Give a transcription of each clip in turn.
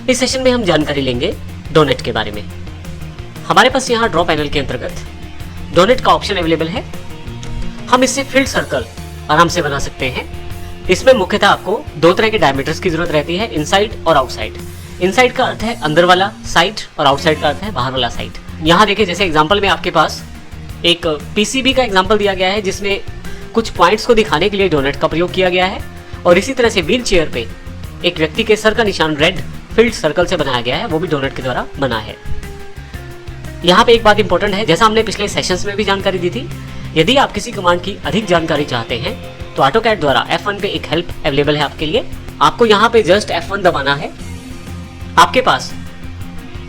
इस सेशन में हम जानकारी लेंगे डोनेट के बारे में। हमारे पास यहाँ ड्रॉ पैनल के अंतर्गत डोनेट का ऑप्शन अवेलेबल है। हम इससे फील्ड सर्कल आराम से बना सकते हैं। इसमें मुख्यतः आपको दो तरह के डायमीटर्स की जरूरत रहती है, इनसाइड और आउटसाइड। इनसाइड का अर्थ है अंदर वाला साइड और आउटसाइड का अर्थ है बाहर वाला साइड। यहाँ देखिए, जैसे एग्जांपल में आपके पास एक पीसीबी का एग्जांपल दिया गया है जिसमें कुछ पॉइंट्स को दिखाने के लिए डोनेट का प्रयोग किया गया है, और इसी तरह से व्हील चेयर पे एक व्यक्ति के सर का निशान रेड फील्ड सर्कल से बनाया गया है, वो भी डोनेट के द्वारा बना है। यहाँ पे एक बात इंपॉर्टेंट है, जैसा हमने पिछले सेशंस में भी जानकारी दी थी, यदि आप किसी कमांड की अधिक जानकारी चाहते हैं तो ऑटोकैड द्वारा F1 पे एक हेल्प अवेलेबल है आपके लिए। आपको यहाँ पे जस्ट F1 दबाना है, आपके पास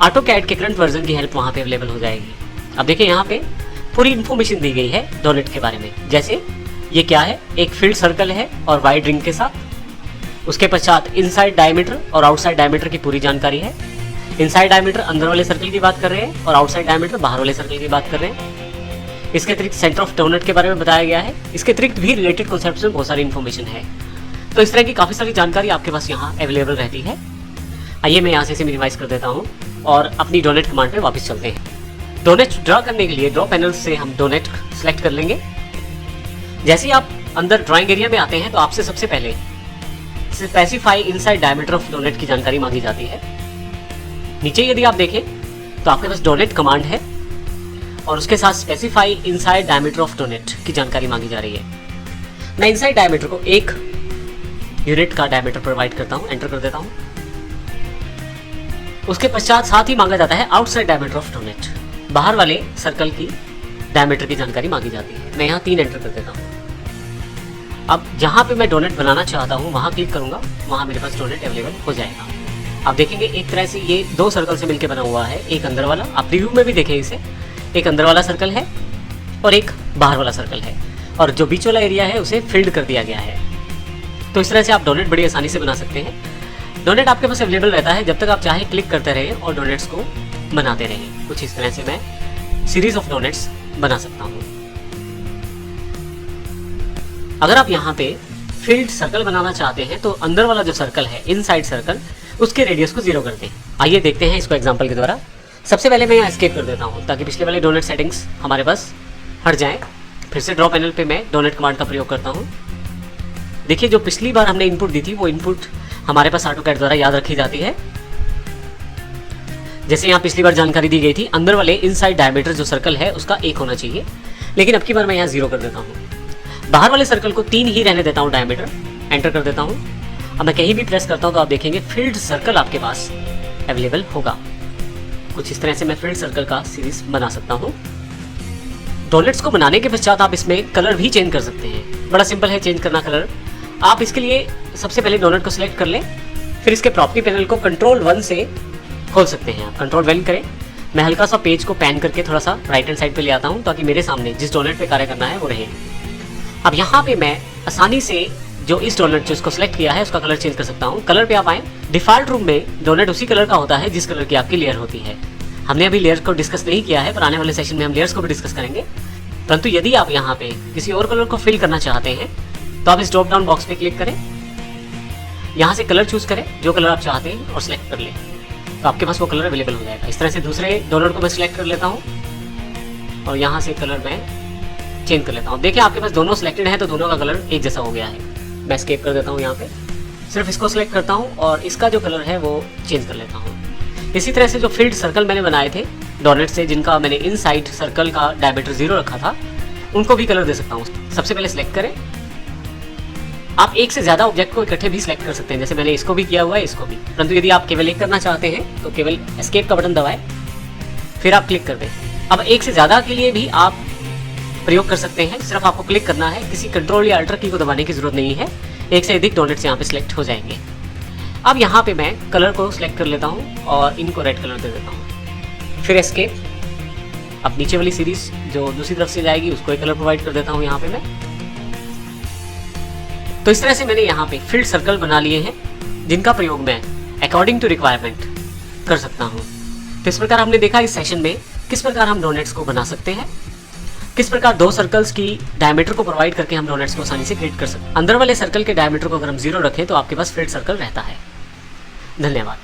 ऑटोकैड के करंट वर्जन की हेल्प वहाँ पे अवेलेबल हो जाएगी। अब देखिए, यहाँ पे पूरी इन्फॉर्मेशन दी गई है डोनेट के बारे में। जैसे ये क्या है, एक फील्ड सर्कल है और वाइड रिंग के साथ। उसके पश्चात इनसाइड डायमीटर और आउटसाइड डायमीटर की पूरी जानकारी है। इनसाइड डायमीटर अंदर वाले सर्कल की बात कर रहे हैं और आउटसाइड डायमीटर बाहर वाले सर्कल की बात कर रहे हैं। इसके अतिरिक्त सेंटर ऑफ डोनेट के बारे में बताया गया है। इसके अतिरिक्त भी रिलेटेड कॉन्सेप्ट्स में बहुत सारी इन्फॉर्मेशन है। तो इस तरह की काफ़ी सारी जानकारी आपके पास यहाँ अवेलेबल रहती है। आइए मैं यहाँ से इसे मिनिमाइज कर देता हूँ और अपनी डोनेट कमांड पे वापस चलते हैं। डोनेट ड्रा करने के लिए ड्रॉ पैनल से हम डोनेट सेलेक्ट कर लेंगे। जैसे ही आप अंदर ड्राइंग एरिया में आते हैं तो आपसे सबसे पहले specify inside diameter of donate की जानकारी मांगी जाती है। नीचे यदि आप देखें तो आपके पास डोनेट कमांड है और उसके साथ specify inside diameter of donate की जानकारी मांगी जा रही है। मैं इनसाइड डायमीटर को 1 यूनिट का डायमीटर प्रोवाइड करता हूं, एंटर कर देता हूं। उसके पश्चात साथ ही मांगा जाता है आउटसाइड डायमीटर ऑफ डोनेट, बाहर वाले सर्कल की डायमीटर की जानकारी मांगी जाती है। मैं यहाँ 3 एंटर कर देता हूँ। अब जहाँ पे मैं डोनेट बनाना चाहता हूँ वहाँ क्लिक करूंगा, वहाँ मेरे पास डोनेट अवेलेबल हो जाएगा। आप देखेंगे एक तरह से ये 2 सर्कल से मिलकर बना हुआ है। एक अंदर वाला, आप प्रीव्यू में भी देखें इसे, एक अंदर वाला सर्कल है और एक बाहर वाला सर्कल है, और जो बीच वाला एरिया है उसे फिल्ड कर दिया गया है। तो इस तरह से आप डोनेट बड़ी आसानी से बना सकते हैं। डोनेट आपके पास अवेलेबल रहता है जब तक आप चाहे क्लिक करते रहें और डोनेट्स को बनाते रहें। कुछ इस तरह से मैं सीरीज ऑफ डोनेट्स बना सकता हूँ। अगर आप यहाँ पे फील्ड सर्कल बनाना चाहते हैं तो अंदर वाला जो सर्कल है, इनसाइड सर्कल, उसके रेडियस को 0 कर दें। आइए देखते हैं इसको एग्जांपल के द्वारा। सबसे पहले मैं यहाँ एस्केप कर देता हूँ ताकि पिछले वाले डोनेट सेटिंग्स हमारे पास हट जाएं। फिर से ड्रॉ पैनल पे मैं डोनेट कमांड का प्रयोग करता हूँ। देखिए, जो पिछली बार हमने इनपुट दी थी वो इनपुट हमारे पास ऑटोकैड द्वारा याद रखी जाती है। जैसे यहाँ पिछली बार जानकारी दी गई थी, अंदर वाले इनसाइड डायमीटर जो सर्कल है उसका 1 होना चाहिए, लेकिन अब की बार मैं यहाँ 0 कर देता हूँ। बाहर वाले सर्कल को 3 ही रहने देता हूँ डायमीटर, एंटर कर देता हूँ। अब मैं कहीं भी प्रेस करता हूँ तो आप देखेंगे फील्ड सर्कल आपके पास अवेलेबल होगा। कुछ इस तरह से मैं फील्ड सर्कल का सीरीज बना सकता हूँ। डोनेट्स को बनाने के पश्चात आप इसमें कलर भी चेंज कर सकते हैं। बड़ा सिंपल है चेंज करना कलर। आप इसके लिए सबसे पहले डोनेट को सिलेक्ट कर लें, फिर इसके प्रॉपर्टी पैनल को कंट्रोल 1 से खोल सकते हैं। आप कंट्रोल 1 करें। मैं हल्का सा पेज को पैन करके थोड़ा सा राइट हैंड साइड पे ले आता हूँ ताकि मेरे सामने जिस डोनेट पे कार्य करना है वो रहे। अब यहाँ पे मैं आसानी से जो इस डोनेट जिसको सिलेक्ट किया है उसका कलर चेंज कर सकता हूँ। कलर पे आप आए, डिफॉल्ट रूप में डोनेट उसी कलर का होता है जिस कलर की आपकी लेयर होती है। हमने अभी लेयर को डिस्कस नहीं किया है, पर आने वाले सेशन में हम लेयर्स को भी डिस्कस करेंगे। परंतु यदि आप यहाँ पे किसी और कलर को फिल करना चाहते हैं तो आप इस ड्रॉप डाउन बॉक्स पे क्लिक करें, यहाँ से कलर चूज करें जो कलर आप चाहते हैं और सिलेक्ट कर लें, तो आपके पास वो कलर अवेलेबल हो जाएगा। इस तरह से दूसरे डोनेट को मैं सिलेक्ट कर लेता हूँ और यहाँ से कलर मैं चेंज कर लेता हूँ। देखिए, आपके पास दोनों सिलेक्टेड है तो दोनों का कलर एक जैसा हो गया है। मैं एस्केप कर देता हूँ, यहाँ पे सिर्फ इसको सिलेक्ट करता हूँ और इसका जो कलर है वो चेंज कर लेता हूँ। इसी तरह से जो फील्ड सर्कल मैंने बनाए थे डोनेट से, जिनका मैंने इनसाइड सर्कल का डायमीटर 0 रखा था, उनको भी कलर दे सकता हूँ। सबसे पहले सिलेक्ट करें। आप एक से ज़्यादा ऑब्जेक्ट को इकट्ठे भी सिलेक्ट कर सकते हैं, जैसे मैंने इसको भी किया हुआ है, इसको भी। परंतु यदि आप केवल एक करना चाहते हैं तो केवल एस्केप का बटन दबाएं, फिर आप क्लिक कर दें। अब एक से ज़्यादा के लिए भी आप प्रयोग कर सकते हैं। सिर्फ आपको क्लिक करना है, किसी कंट्रोल या अल्टर की को दबाने की जरूरत नहीं है। एक से अधिक डोनेट्स यहाँ पे सिलेक्ट हो जाएंगे। अब यहाँ पे मैं कलर को सिलेक्ट कर लेता हूँ और इनको रेड कलर दे देता हूँ, फिर एस्केप। अब नीचे वाली सीरीज जो दूसरी तरफ से जाएगी उसको एक कलर प्रोवाइड कर देता हूँ यहाँ पे मैं। तो इस तरह से मैंने यहाँ पे फील्ड सर्कल बना लिए हैं जिनका प्रयोग मैं अकॉर्डिंग टू रिक्वायरमेंट कर सकता हूँ। तो इस प्रकार हमने देखा इस सेशन में किस प्रकार हम डोनेट्स को बना सकते हैं, किस प्रकार 2 सर्कल्स की डायमीटर को प्रोवाइड करके हम डोनेट्स को आसानी से क्रिएट कर सकते हैं। अंदर वाले सर्कल के डायमीटर को अगर हम 0 रखें तो आपके पास फील्ड सर्कल रहता है। धन्यवाद।